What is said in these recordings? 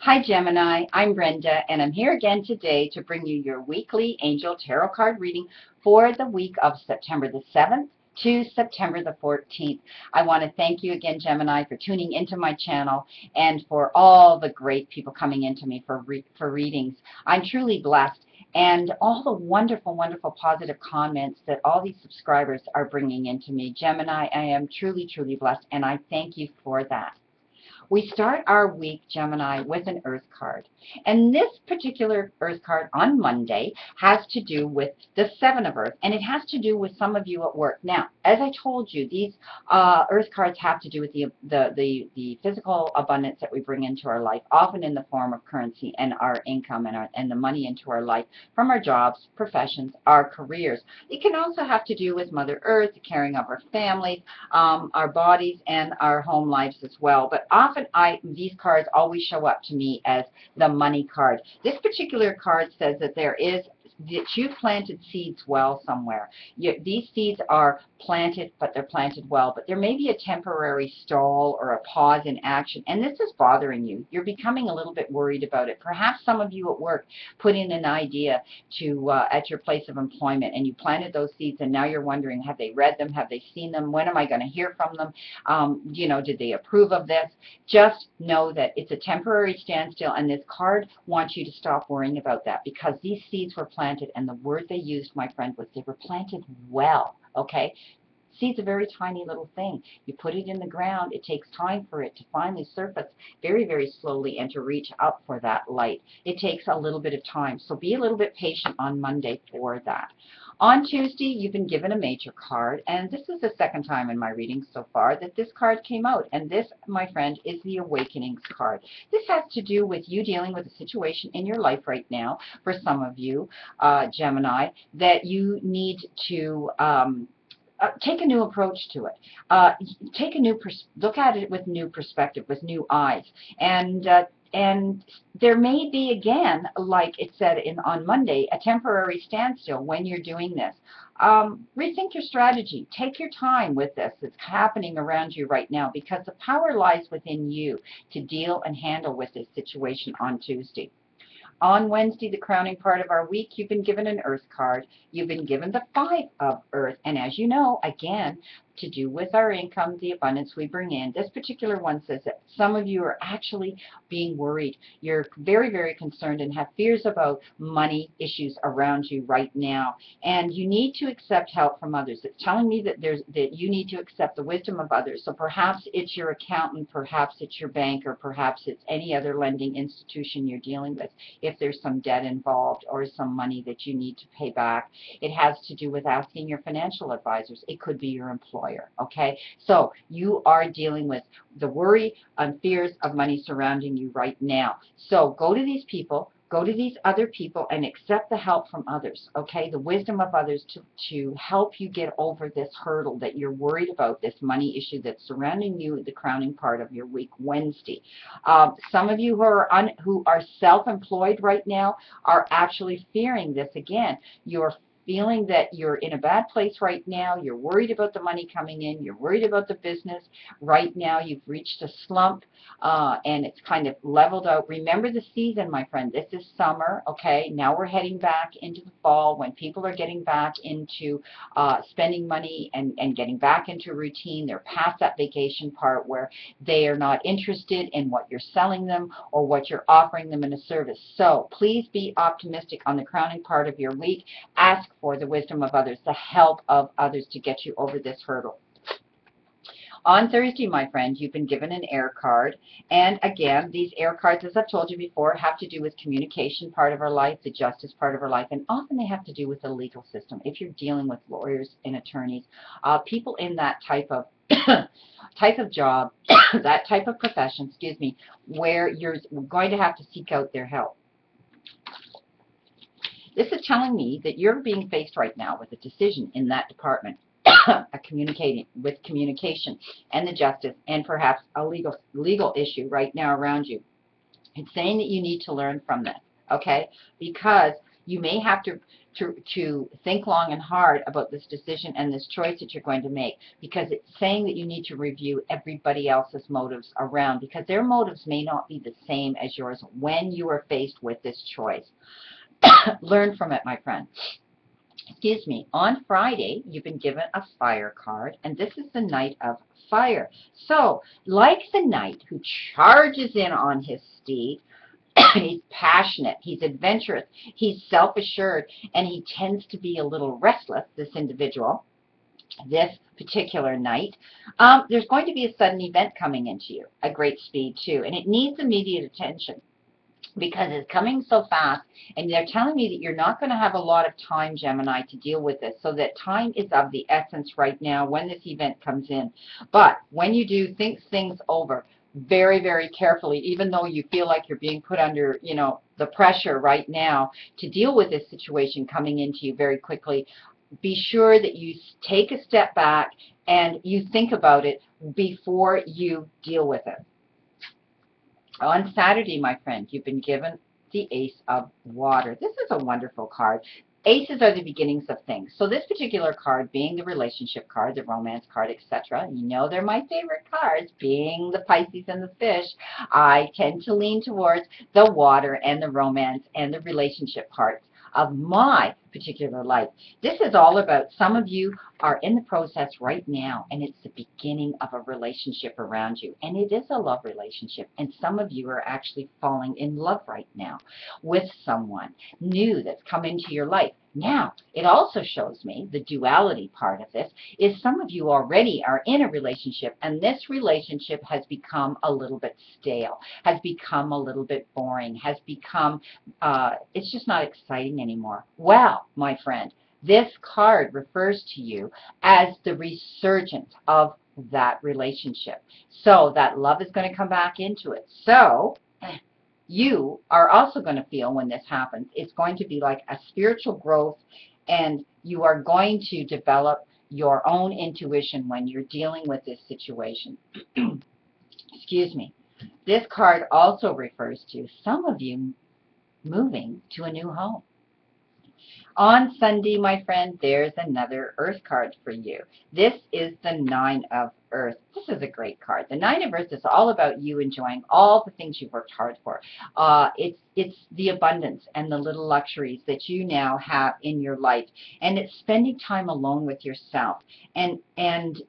Hi Gemini, I'm Brenda and I'm here again today to bring you your weekly angel tarot card reading for the week of September the 7th to September the 14th. I want to thank you again, Gemini, for tuning into my channel and for all the great people coming into me for readings. I'm truly blessed, and all the wonderful, wonderful positive comments that all these subscribers are bringing into me. Gemini, I am truly, truly blessed, and I thank you for that. We start our week, Gemini, with an Earth card. And this particular Earth card on Monday has to do with the Seven of Earth, and it has to do with some of you at work. Now, as I told you, these Earth cards have to do with the physical abundance that we bring into our life, often in the form of currency and our income and the money into our life from our jobs, professions, our careers. It can also have to do with Mother Earth, the caring of our families, our bodies, and our home lives as well. But often these cards always show up to me as the money card. This particular card says that you've planted seeds well somewhere. These seeds are planted, but they're planted well. But there may be a temporary stall or a pause in action, and this is bothering you. You're becoming a little bit worried about it. Perhaps some of you at work put in an idea at your place of employment, and you planted those seeds, and now you're wondering, have they read them? Have they seen them? When am I going to hear from them? Did they approve of this? Just know that it's a temporary standstill, and this card wants you to stop worrying about that, because these seeds were planted, and the word they used, my friend, was they were planted well, okay? Seed's a very tiny little thing. You put it in the ground, it takes time for it to finally surface very, very slowly and to reach up for that light. It takes a little bit of time, so be a little bit patient on Monday for that. On Tuesday, you've been given a major card, and this is the second time in my readings so far that this card came out, and this, my friend, is the Awakenings card. This has to do with you dealing with a situation in your life right now, for some of you, Gemini, that you need to take a new approach to it. Look at it with new perspective, with new eyes, and there may be, again, like it said on Monday, a temporary standstill when you're doing this. Rethink your strategy. Take your time with this that's happening around you right now, because the power lies within you to deal and handle with this situation on Tuesday. On Wednesday, the crowning part of our week, you've been given an Earth card. You've been given the Five of Earth. And as you know, again, to do with our income, the abundance we bring in, this particular one says that some of you are actually being worried. You're very, very concerned and have fears about money issues around you right now. And you need to accept help from others. It's telling me that you need to accept the wisdom of others. So perhaps it's your accountant, perhaps it's your bank, or perhaps it's any other lending institution you're dealing with. If there's some debt involved or some money that you need to pay back, it has to do with asking your financial advisors. It could be your employer. Okay, so you are dealing with the worry and fears of money surrounding you right now. So go to these people, go to these other people, and accept the help from others, okay, the wisdom of others to help you get over this hurdle that you're worried about, this money issue that's surrounding you at the crowning part of your week, Wednesday. Some of you who are self-employed right now are actually fearing this again. You're feeling that you're in a bad place right now, you're worried about the money coming in, you're worried about the business. Right now you've reached a slump and it's kind of leveled out. Remember the season, my friend. This is summer, okay? Now we're heading back into the fall when people are getting back into spending money and getting back into routine. They're past that vacation part where they are not interested in what you're selling them or what you're offering them in a service. So please be optimistic on the crowning part of your week. Ask for the wisdom of others, the help of others to get you over this hurdle. On Thursday, my friend, you've been given an air card. And again, these air cards, as I've told you before, have to do with communication part of our life, the justice part of our life, and often they have to do with the legal system. If you're dealing with lawyers and attorneys, people in that type of job, that type of profession, excuse me, where you're going to have to seek out their help. This is telling me that you're being faced right now with a decision in that department, communication and the justice, and perhaps a legal issue right now around you. It's saying that you need to learn from this, okay? Because you may have to to think long and hard about this decision and this choice that you're going to make, because it's saying that you need to review everybody else's motives around, because their motives may not be the same as yours when you are faced with this choice. Learn from it, my friend. Excuse me. On Friday, you've been given a fire card, and this is the Knight of Fire. So, like the knight who charges in on his steed, he's passionate, he's adventurous, he's self-assured, and he tends to be a little restless, this individual, this particular night. There's going to be a sudden event coming into you, a great speed too, and it needs immediate attention, because it's coming so fast, and they're telling me that you're not going to have a lot of time, Gemini, to deal with this, so that time is of the essence right now when this event comes in. But when you do, think things over very, very carefully, even though you feel like you're being put under, the pressure right now to deal with this situation coming into you very quickly. Be sure that you take a step back and you think about it before you deal with it. On Saturday, my friend, you've been given the Ace of Water. This is a wonderful card. Aces are the beginnings of things. So this particular card being the relationship card, the romance card, etc. You know they're my favorite cards, being the Pisces and the Fish. I tend to lean towards the water and the romance and the relationship parts of my particular life. This is all about, some of you are in the process right now, and it's the beginning of a relationship around you, and it is a love relationship, and some of you are actually falling in love right now with someone new that's come into your life. Now, it also shows me the duality part of this is some of you already are in a relationship, and this relationship has become a little bit stale, has become a little bit boring, has become, it's just not exciting anymore. Well, my friend, this card refers to you as the resurgence of that relationship. So that love is going to come back into it. So you are also going to feel, when this happens, it's going to be like a spiritual growth, and you are going to develop your own intuition when you're dealing with this situation. Excuse me. This card also refers to some of you moving to a new home. On Sunday, my friend, there's another Earth card for you. This is the Nine of Earth. This is a great card. The Nine of Earth is all about you enjoying all the things you've worked hard for. It's the abundance and the little luxuries that you now have in your life. And it's spending time alone with yourself and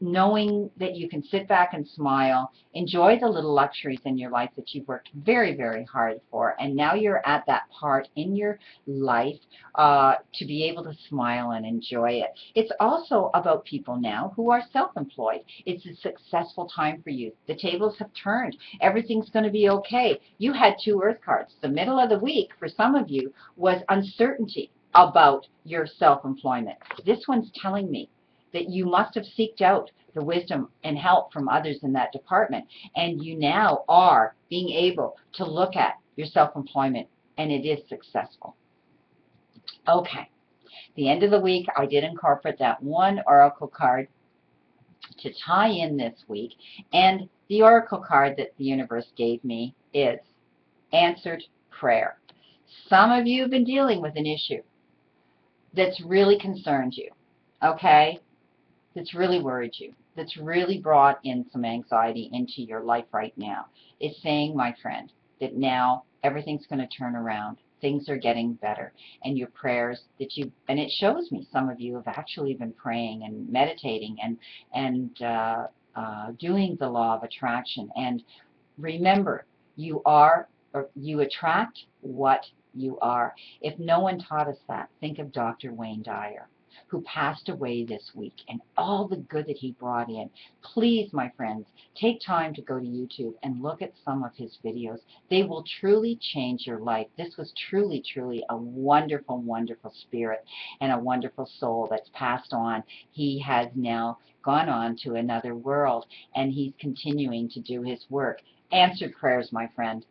knowing that you can sit back and smile, enjoy the little luxuries in your life that you've worked very, very hard for. And now you're at that part in your life to be able to smile and enjoy it. It's also about people now who are self-employed. It's a successful time for you. The tables have turned. Everything's going to be okay. You had two Earth cards. The middle of the week for some of you was uncertainty about your self-employment. This one's telling me that you must have seeked out the wisdom and help from others in that department, and you now are being able to look at your self-employment, and it is successful. Okay, the end of the week, I did incorporate that one oracle card to tie in this week, and the oracle card that the universe gave me is answered prayer. Some of you have been dealing with an issue that's really concerned you, okay, that's really worried you, that's really brought in some anxiety into your life right now. It's saying, my friend, that now everything's going to turn around. Things are getting better, and your prayers that you, and it shows me some of you have actually been praying and meditating and doing the law of attraction. And remember, you are, or you attract what you are. If no one taught us that, think of Dr. Wayne Dyer, who passed away this week, and all the good that he brought in. Please, my friends, take time to go to YouTube and look at some of his videos. They will truly change your life. This was truly, truly a wonderful, wonderful spirit and a wonderful soul that's passed on. He has now gone on to another world, and he's continuing to do his work. Answered prayers, my friend.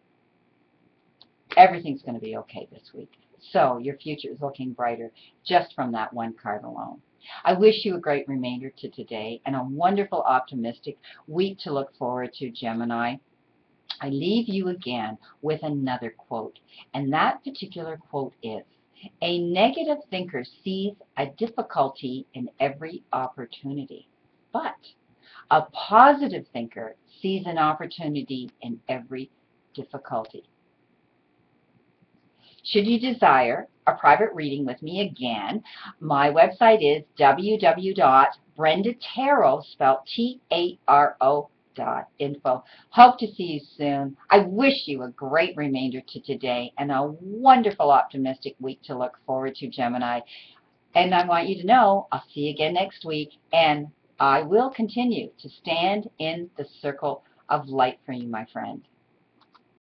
Everything's going to be okay this week. So your future is looking brighter just from that one card alone. I wish you a great remainder to today and a wonderful, optimistic week to look forward to, Gemini. I leave you again with another quote, and that particular quote is, A negative thinker sees a difficulty in every opportunity, but a positive thinker sees an opportunity in every difficulty. Should you desire a private reading with me again, my website is www.brendatarot, spelled Taro.info. Hope to see you soon. I wish you a great remainder to today and a wonderful optimistic week to look forward to, Gemini. And I want you to know I'll see you again next week, and I will continue to stand in the circle of light for you, my friend.